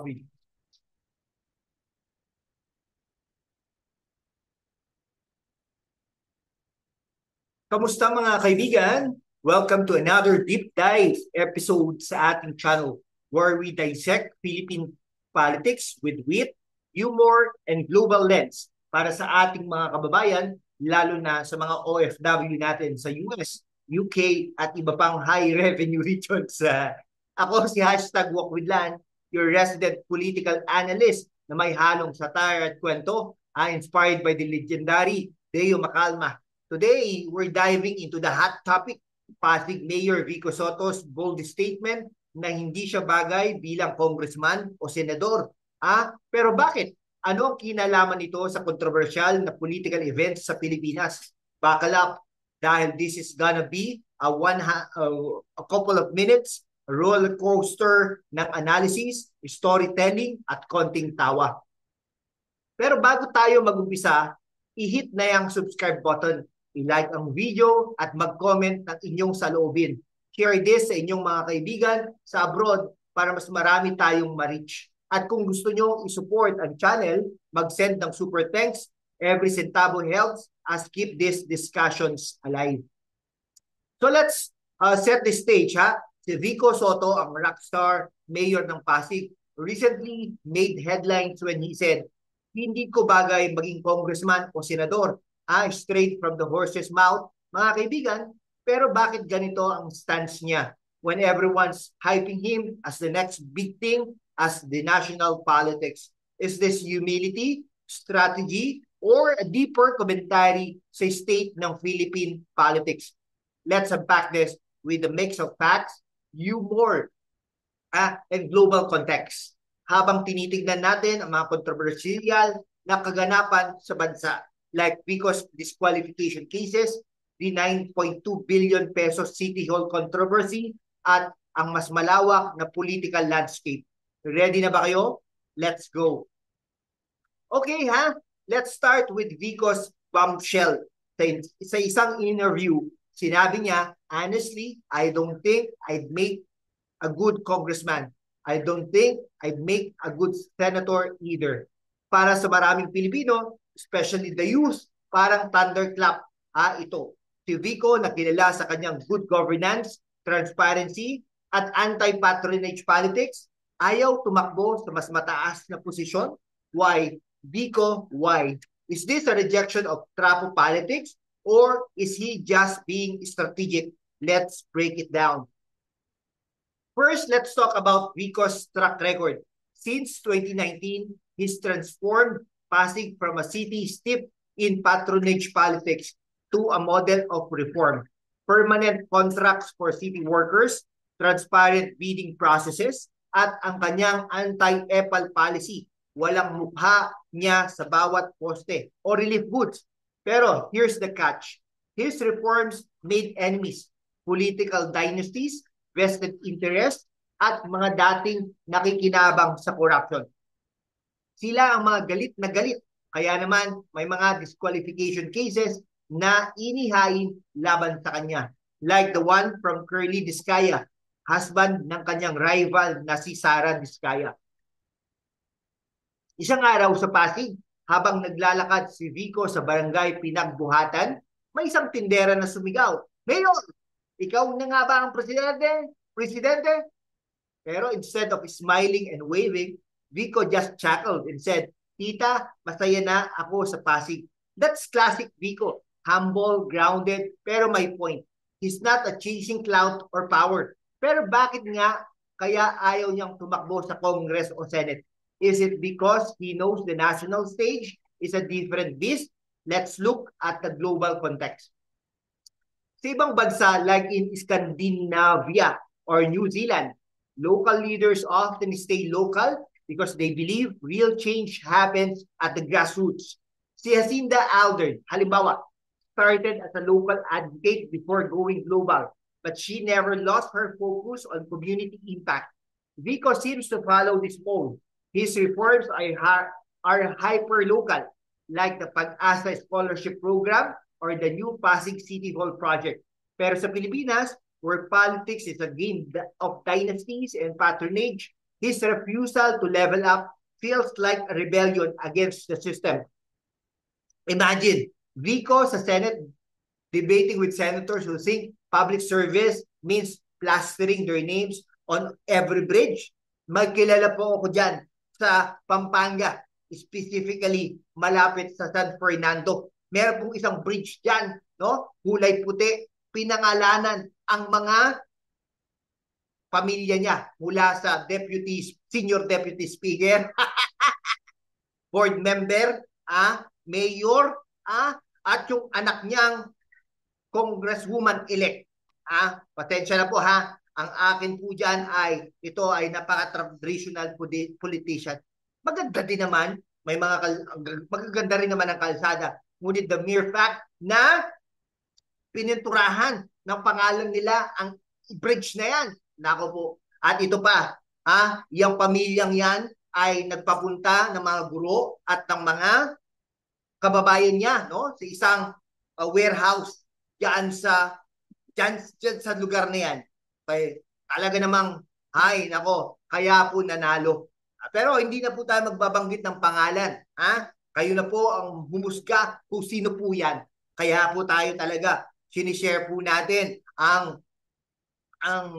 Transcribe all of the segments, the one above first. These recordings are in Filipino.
coffee. Kamusta mga kaibigan? Welcome to another deep dive episode sa ating channel where we dissect Philippine politics with wit, humor, and global lens para sa ating mga kababayan, lalo na sa mga OFW natin sa US, UK, at iba pang high revenue regions. Ako si #WalkWithLan, your resident political analyst na may halong satire at kwento, inspired by the legendary Deo Macalma. Today, we're diving into the hot topic, Pasig Mayor Vico Soto's bold statement na hindi siya bagay bilang congressman o senador. Pero bakit? Ano ang kinalaman nito sa controversial na political events sa Pilipinas? Buckle up, dahil this is gonna be a couple of minutes roller coaster ng analysis, storytelling, at konting tawa. Pero bago tayo mag-umpisa, i-hit na yung subscribe button, i-like ang video at mag-comment ng inyong saloobin. Share this sa inyong mga kaibigan sa abroad para mas marami tayong ma-reach. At kung gusto nyo i-support ang channel, mag-send ng super thanks. Every centavo helps us keep these discussions alive. So let's set the stage. Si Vico Soto, ang rockstar mayor ng Pasig, recently made headlines when he said, "Hindi ko bagay maging congressman o senador." Straight from the horse's mouth, mga kaibigan. Pero bakit ganito ang stance niya when everyone's hyping him as the next big thing as the national politics? Is this humility, strategy, or a deeper commentary sa state ng Philippine politics? Let's unpack this with a mix of facts, humor, and global context. Habang tinitignan natin ang mga controversial na kaganapan sa bansa, like Vico's disqualification cases, the 9.2 billion pesos City Hall controversy, at ang mas malawak na political landscape. Ready na ba kayo? Let's go. Okay let's start with Vico's bombshell. Sa isang interview, sinabi niya, "Honestly, I don't think I'd make a good congressman. I don't think I'd make a good senator either." Para sa maraming Pilipino, especially the youth, parang thunderclap ito. Si Vico na kilala sa kanyang good governance, transparency, at anti-patronage politics, ayaw tumakbo sa mas mataas na posisyon. Why? Vico, why? Is this a rejection of trapo politics or is he just being strategic? Let's break it down. First, let's talk about Vico's track record. Since 2019, he's transformed Pasig from a city steeped in patronage politics to a model of reform. Permanent contracts for city workers, transparent bidding processes, at ang kanyang anti-EPAL policy. Walang mukha niya sa bawat poste o relief goods. Pero here's the catch. His reforms made enemies, political dynasties, vested interests, at mga dating nakikinabang sa corruption. Sila ang mga galit na galit. Kaya naman may mga disqualification cases na inihain laban sa kanya. Like the one from Curly Diskaya, husband ng kanyang rival na si Sara Diskaya. Isang araw sa Pasig, habang naglalakad si Vico sa barangay Pinagbuhatan, may isang tindera na sumigaw, "Mayor, ikaw na nga ba ang presidente? Presidente?" Pero instead of smiling and waving, Vico just chuckled and said, "Tita, masaya na ako sa Pasig." That's classic Vico. Humble, grounded, pero may point. He's not a chasing clout or power. Pero bakit nga kaya ayaw niyang tumakbo sa Congress o Senate? Is it because he knows the national stage is a different beast? Let's look at the global context. Sa ibang bansa like in Scandinavia or New Zealand, local leaders often stay local because they believe real change happens at the grassroots. Si Jacinda Ardern, halimbawa, started as a local advocate before going global, but she never lost her focus on community impact. Vico seems to follow this mold. His reforms are hyper-local, like the Pag-asa Scholarship Program or the new Pasig City Hall project. Pero sa Pilipinas, where politics is a game of dynasties and patronage, His refusal to level up feels like a rebellion against the system. Imagine, Vico sa Senate debating with senators who think public service means plastering their names on every bridge. Magkilala po ako dyan sa Pampanga, specifically malapit sa San Fernando. Meron pong isang bridge dyan, no? Kulay puti, pinangalanan ang mga pamilya niya mula sa senior deputy speaker, board member, mayor, at yung anak niyang congresswoman-elect. Pasensya na po ha. Ang akin po dyan ay, ito ay napaka-traditional politician. Maganda din naman, may magaganda rin naman ang kalsada. Ngunit the mere fact na pininturahan ng pangalan nila ang bridge na yan. Nako po. At ito pa, yung pamilyang yan ay nagpapunta ng mga guro at ng mga kababayan niya, no, sa isang warehouse diyan sa lugar na yan. Kaya talaga namang, ay, nako, kaya po nanalo. Pero hindi na po tayo magbabanggit ng pangalan. Kayo na po ang humusga kung sino po yan. Kaya po tayo talaga, sinishare po natin ang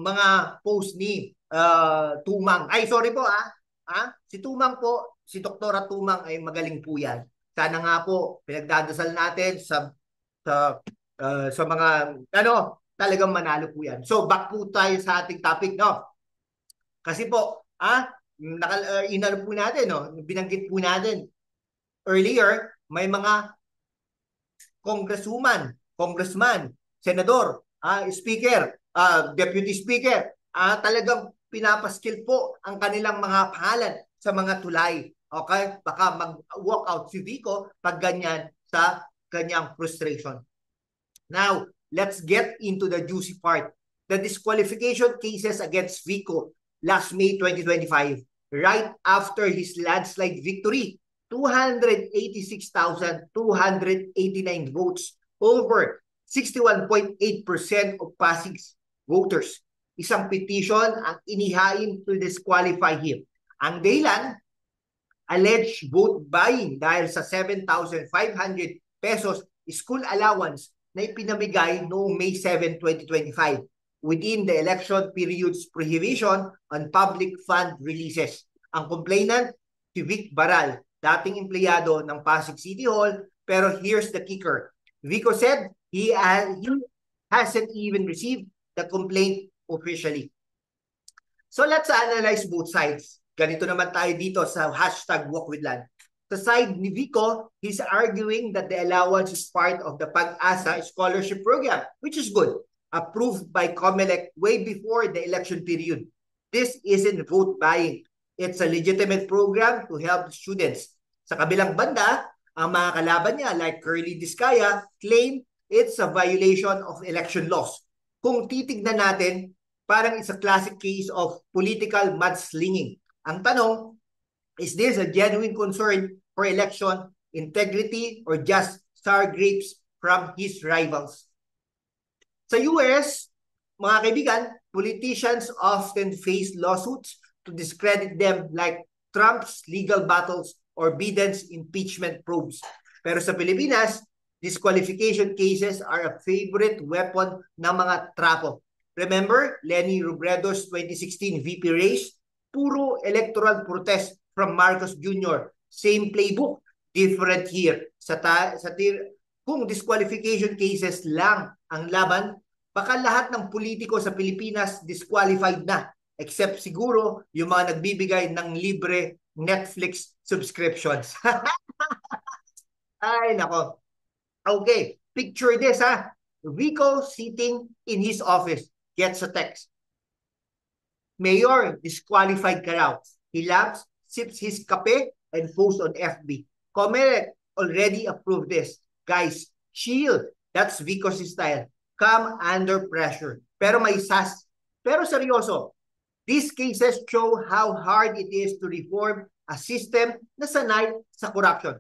mga post ni Tumang. Ay, sorry po si Tumang po, si Doktora Tumang ay magaling po yan. Sana nga po, pinagdadasal natin sa mga, talagang manalo po yan. So, back po tayo sa ating topic, no? Kasi po, inano po natin, no? Binanggit po natin earlier, may mga congressman, senador, speaker, deputy speaker, talagang pinapaskil po ang kanilang mga pangalan sa mga tulay. Okay? Baka mag-walk out si Vico pag ganyan sa kanyang frustration. Now, let's get into the juicy part. The disqualification cases against Vico last May 2025, right after his landslide victory, 286,289 votes over 61.8% of Pasig voters. Isang petition ang inihain to disqualify him. Ang dahilan, alleged vote buying dahil sa 7,500 pesos school allowance na ipinamigay noong May 7, 2025 within the election period's prohibition on public fund releases. Ang complainant, si Vic Baral, dating empleyado ng Pasig City Hall, pero here's the kicker. Vico said he hasn't even received the complaint officially. So let's analyze both sides. Ganito naman tayo dito sa hashtag #WalkWithLand. Sa side ni Vico, he's arguing that the allowance is part of the Pag-asa scholarship program, which is good, approved by COMELEC way before the election period. This isn't vote buying. It's a legitimate program to help students. Sa kabilang banda, ang mga kalaban niya like Curly Discaya claim it's a violation of election laws. Kung titignan natin, parang it's a classic case of political mudslinging. Ang tanong, is this a genuine concern for election integrity or just sour grapes from his rivals? Sa US, mga kaibigan, politicians often face lawsuits to discredit them like Trump's legal battles or Biden's impeachment probes. Pero sa Pilipinas, disqualification cases are a favorite weapon ng mga trapo. Remember, Lenny Robredo's 2016 VP race? Puro electoral protest from Marcos Jr. Same playbook, different here. Kung disqualification cases lang ang laban, baka lahat ng politiko sa Pilipinas disqualified na. Except siguro yung mga nagbibigay ng libre Netflix subscriptions. Ay, nako. Okay, picture this Vico sitting in his office gets a text. Mayor, disqualified ka raw. He laughs, sips his kape, and posts on FB. COMELEC already approved this. Guys, chill. That's Vico's style. Come under pressure. Pero may sas. Pero seryoso, these cases show how hard it is to reform a system na sanay sa corruption.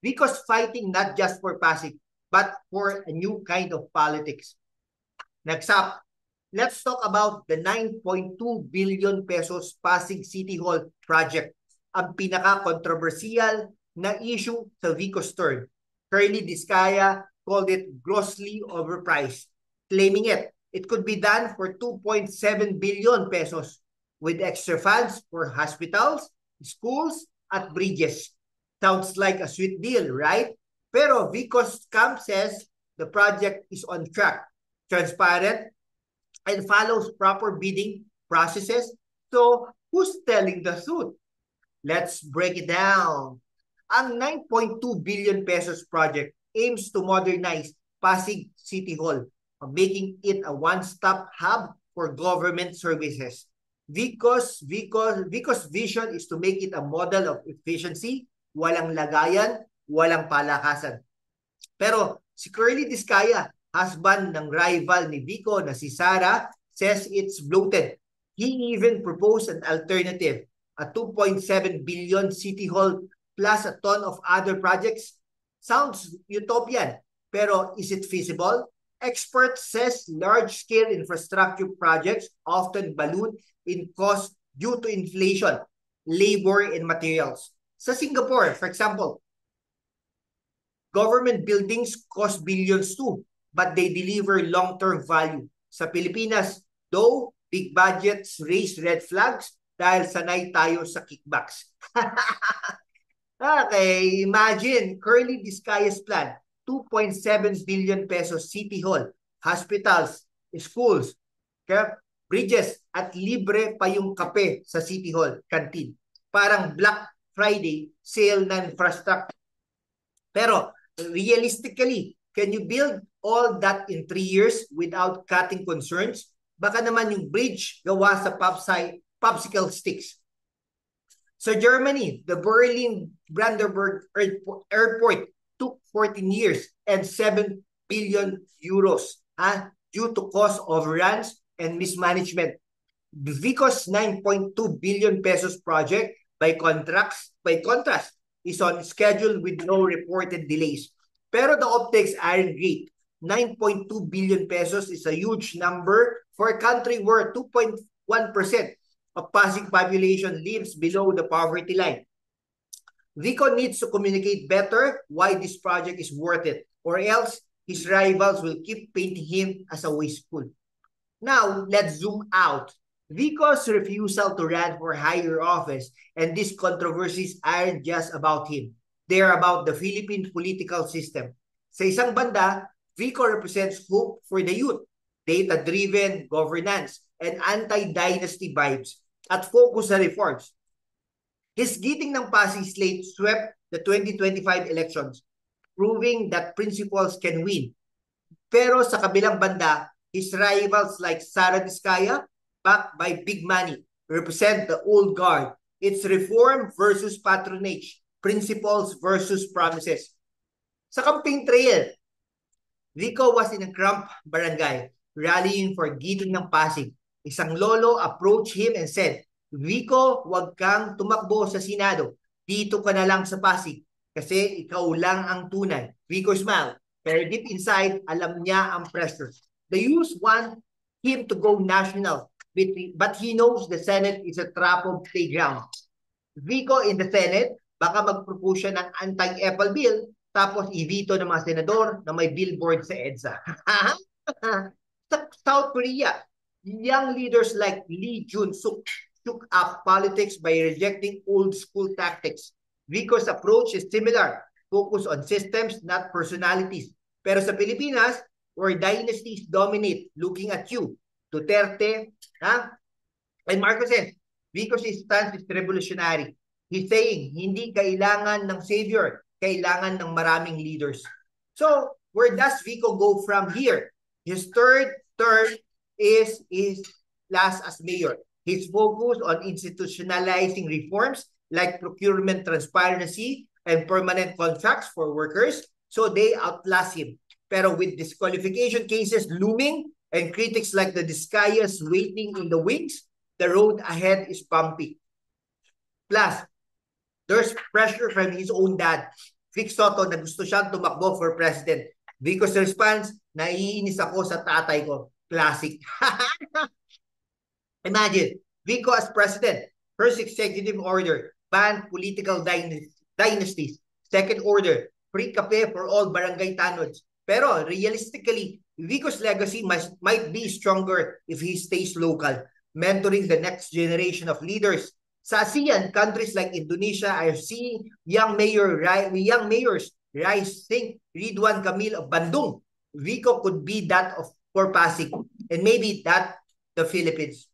Vico's fighting not just for Pasig, but for a new kind of politics. Next up, let's talk about the 9.2 billion pesos Pasig City Hall project, ang pinaka-controversial na issue sa Vico's turn. Curly Discaya called it grossly overpriced, claiming it could be done for 2.7 billion pesos with extra funds for hospitals, schools, at bridges. Sounds like a sweet deal, right? Pero Vico's camp says the project is on track, transparent, and follows proper bidding processes. So, who's telling the truth? Let's break it down. Ang 9.2 billion pesos project aims to modernize Pasig City Hall, making it a one-stop hub for government services. Vico's vision is to make it a model of efficiency, walang lagayan, walang palakasan. Pero si Curly Discaya, husband ng rival ni Vico na si Sara, says it's bloated. He even proposed an alternative, a 2.7 billion City Hall plus a ton of other projects. Sounds utopian, pero is it feasible? Experts says large-scale infrastructure projects often balloon in cost due to inflation, labor, and materials. Sa Singapore, for example, government buildings cost billions too, but they deliver long-term value. Sa Pilipinas, though, big budgets raise red flags dahil sanay tayo sa kickbacks. Okay, imagine Curly Discaya's plan, 2.7 billion pesos City Hall, hospitals, schools, bridges, at libre pa yung kape sa City Hall, canteen. Parang Black Friday sale na infrastructure. Pero realistically, can you build all that in 3 years without cutting concerns? Baka naman yung bridge gawa sa popsicle sticks. Sa Germany, the Berlin-Brandenburg Airport took 14 years and 7 billion euros due to cost overruns and mismanagement. Vico's 9.2 billion pesos project, by contrast, is on schedule with no reported delays. Pero the optics aren't great. 9.2 billion pesos is a huge number for a country where 2.1% of Pasig population lives below the poverty line. Vico needs to communicate better why this project is worth it, or else his rivals will keep painting him as a wasteful. Now, let's zoom out. Vico's refusal to run for higher office and these controversies aren't just about him. They're about the Philippine political system. Sa isang banda, Vico represents hope for the youth, data-driven governance, and anti-dynasty vibes at focus sa reforms. His giting ng Pasig slate swept the 2025 elections, proving that principles can win. Pero sa kabilang banda, his rivals like Sara Discaya, backed by big money, represent the old guard. It's reform versus patronage, principles versus promises. Sa campaign trail, Vico was in a cramped barangay, rallying for giting ng Pasig. Isang lolo approached him and said, Vico, wag kang tumakbo sa Senado. Dito ka na lang sa Pasig kasi ikaw lang ang tunay. Vico smiled, pero deep inside, alam niya ang pressure. The youth want him to go national, but he knows the Senate is a trap of playground. Vico in the Senate, baka mag-propose siya ng anti-Apple bill, tapos i-veto ng mga senador na may billboard sa EDSA. Sa South Korea, young leaders like Lee Jun-suk took up politics by rejecting old school tactics. Vico's approach is similar, focus on systems, not personalities. Pero sa Pilipinas, where dynasties dominate, looking at you, Duterte, and Marcos says, Vico's stance is revolutionary. He's saying, hindi kailangan ng savior, kailangan ng maraming leaders. So, where does Vico go from here? His third term is last as mayor. His focus on institutionalizing reforms like procurement transparency and permanent contracts for workers so they outlast him. Pero with disqualification cases looming and critics like the Discayas waiting in the wings, the road ahead is bumpy. Plus, there's pressure from his own dad, Vic Soto, na gusto siyang tumakbo for president. Vico's response, naiinis ako sa tatay ko. Classic. Imagine, Vico as president, first executive order, ban political dynasties. Second order, free cafe for all barangay tanods. Pero realistically, Vico's legacy might be stronger if he stays local, mentoring the next generation of leaders. Sa ASEAN, countries like Indonesia are seeing young mayors rise. Think Ridwan Kamil of Bandung. Vico could be that of for Pasig, and maybe that the Philippines.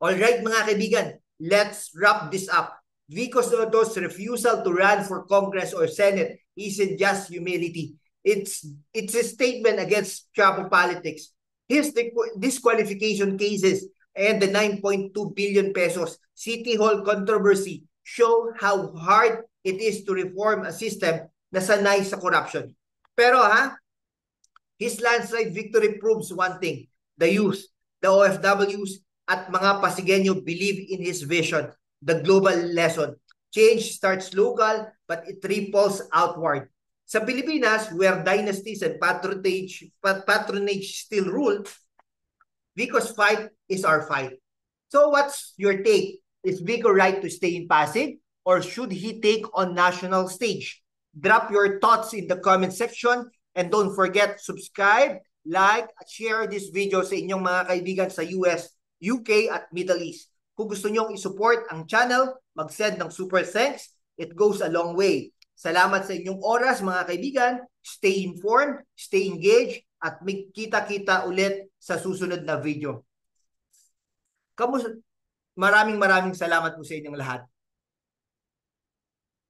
All right, mga kaibigan, let's wrap this up. Vico Soto's refusal to run for Congress or Senate isn't just humility. It's a statement against Chapo politics. His disqualification cases and the 9.2 billion pesos City Hall controversy show how hard it is to reform a system na sanay sa corruption. Pero his landslide victory proves one thing: the youth, the OFWs, at mga Pasigueño believe in his vision, the global lesson. Change starts local, but it ripples outward. Sa Pilipinas, where dynasties and patronage still rule, Vico's fight is our fight. So what's your take? Is Vico right to stay in Pasig, or should he take on national stage? Drop your thoughts in the comment section, and don't forget, subscribe, like, at share this video sa inyong mga kaibigan sa US, UK at Middle East. Kung gusto nyong isupport ang channel, mag-send ng super thanks. It goes a long way. Salamat sa inyong oras, mga kaibigan. Stay informed, stay engaged, at magkita-kita ulit sa susunod na video. Maraming salamat po sa inyong lahat.